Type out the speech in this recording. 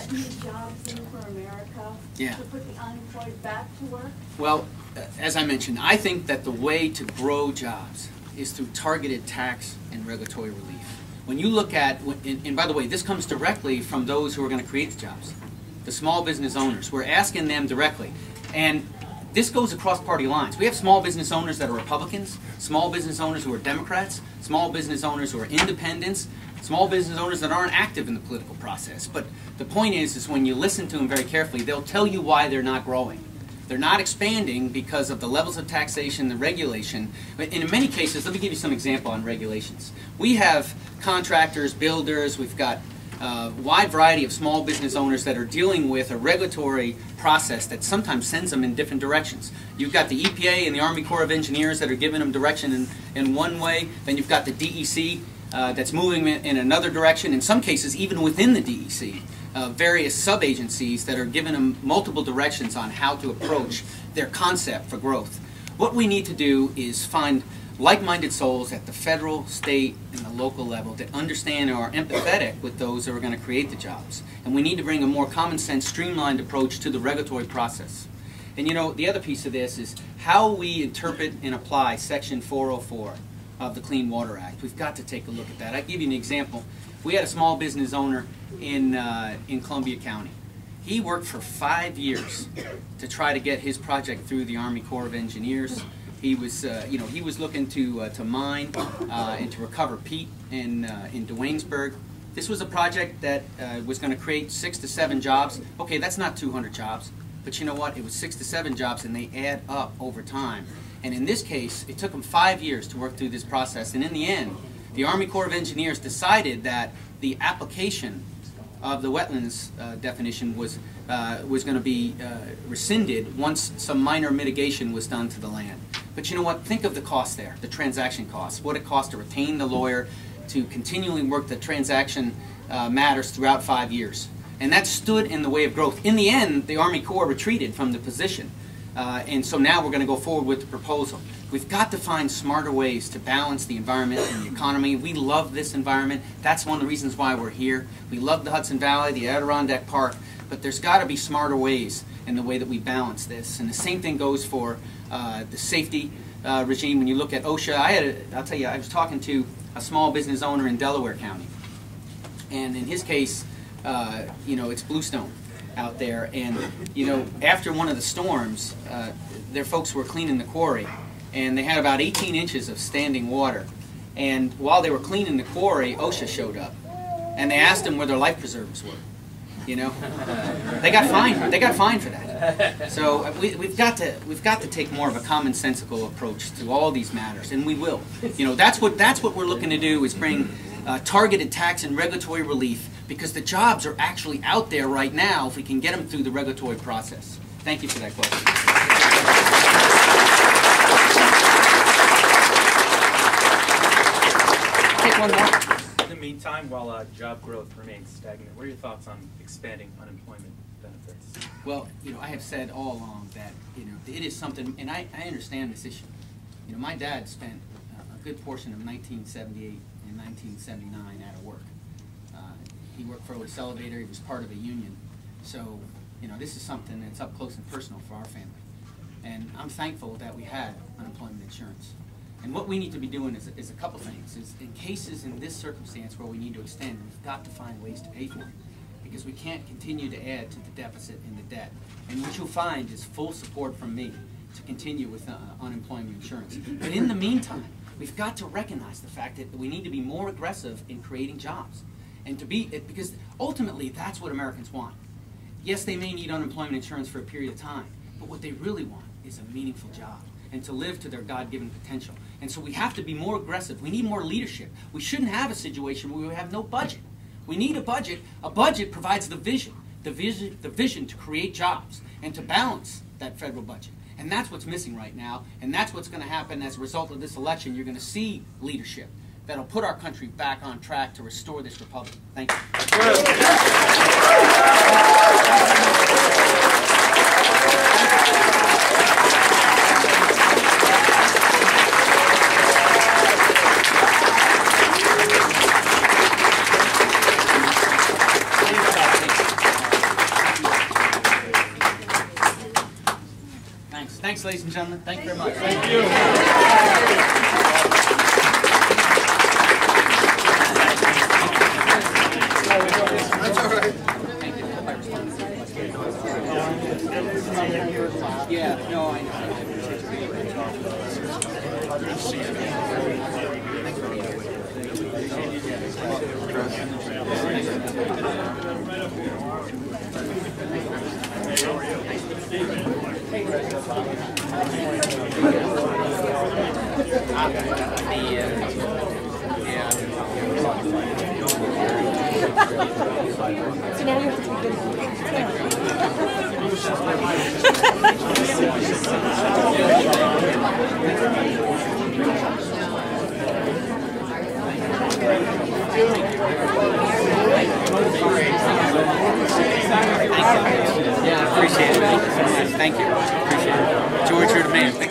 get new jobs in for America? Yeah. To put the unemployed back to work? Well, as I mentioned, I think that the way to grow jobs is through targeted tax and regulatory relief. When you look at, and by the way, this comes directly from those who are going to create the jobs, the small business owners. We're asking them directly. And this goes across party lines. We have small business owners that are Republicans, small business owners who are Democrats, small business owners who are independents, small business owners that aren't active in the political process. But the point is when you listen to them very carefully, they'll tell you why they're not growing. They're not expanding because of the levels of taxation, the regulation. And in many cases, let me give you some example on regulations. We have contractors, builders, we've got a wide variety of small business owners that are dealing with a regulatory process that sometimes sends them in different directions. You've got the EPA and the Army Corps of Engineers that are giving them direction in one way. Then you've got the DEC that's moving in another direction. In some cases, even within the DEC, various sub-agencies that are giving them multiple directions on how to approach their concept for growth. What we need to do is find like-minded souls at the federal, state, and the local level that understand or are empathetic with those that are going to create the jobs. And we need to bring a more common-sense, streamlined approach to the regulatory process. And you know, the other piece of this is how we interpret and apply Section 404 of the Clean Water Act. We've got to take a look at that. I'll give you an example. We had a small business owner in Columbia County. He worked for 5 years to try to get his project through the Army Corps of Engineers. He was, he was looking to mine and to recover peat in Duanesburg. This was a project that was going to create 6 to 7 jobs. Okay, that's not 200 jobs, but you know what? It was 6 to 7 jobs, and they add up over time. And in this case, it took him 5 years to work through this process. And in the end, the Army Corps of Engineers decided that the application of the wetlands definition was going to be rescinded once some minor mitigation was done to the land. But you know what? Think of the cost there, the transaction costs, what it cost to retain the lawyer, to continually work the transaction matters throughout 5 years. And that stood in the way of growth. In the end, the Army Corps retreated from the position. And so now we're going to go forward with the proposal. We've got to find smarter ways to balance the environment and the economy. We love this environment. That's one of the reasons why we're here. We love the Hudson Valley, the Adirondack Park, but there's got to be smarter ways in the way that we balance this. And the same thing goes for the safety regime. When you look at OSHA, I'll tell you, I was talking to a small business owner in Delaware County. And in his case, it's Bluestone out there, and after one of the storms, their folks were cleaning the quarry, and they had about 18 inches of standing water. And while they were cleaning the quarry, OSHA showed up, and they asked them where their life preservers were. They got fined. They got fined for that. So we've got to take more of a commonsensical approach to all these matters, and we will. That's what we're looking to do, is bring targeted tax and regulatory relief, because the jobs are actually out there right now if we can get them through the regulatory process. Thank you for that question. Take one more. In the meantime, while job growth remains stagnant, what are your thoughts on expanding unemployment benefits? Well, I have said all along that it is something, and I understand this issue. My dad spent a good portion of 1978 and 1979 out of work. He worked for Otis Elevator. He was part of a union. So, this is something that's up close and personal for our family. And I'm thankful that we had unemployment insurance. And what we need to be doing is a couple things. Is in cases in this circumstance where we need to extend, we've got to find ways to pay for it, because we can't continue to add to the deficit and the debt. And what you'll find is full support from me to continue with unemployment insurance. But in the meantime, we've got to recognize the fact that we need to be more aggressive in creating jobs. And because ultimately that's what Americans want. Yes, they may need unemployment insurance for a period of time, but what they really want is a meaningful job and to live to their God-given potential. And so we have to be more aggressive. We need more leadership. We shouldn't have a situation where we have no budget. We need a budget. A budget provides the vision to create jobs and to balance that federal budget. And that's what's missing right now, and that's what's going to happen as a result of this election. You're going to see leadership that'll put our country back on track to restore this republic. Thank you. ladies and gentlemen. Thank you very much. Thank you. That's all right. Yeah, no, I know. So now you have to take good Yeah, I appreciate it. Thank you so much. Thank you. Appreciate it. George, you're the man.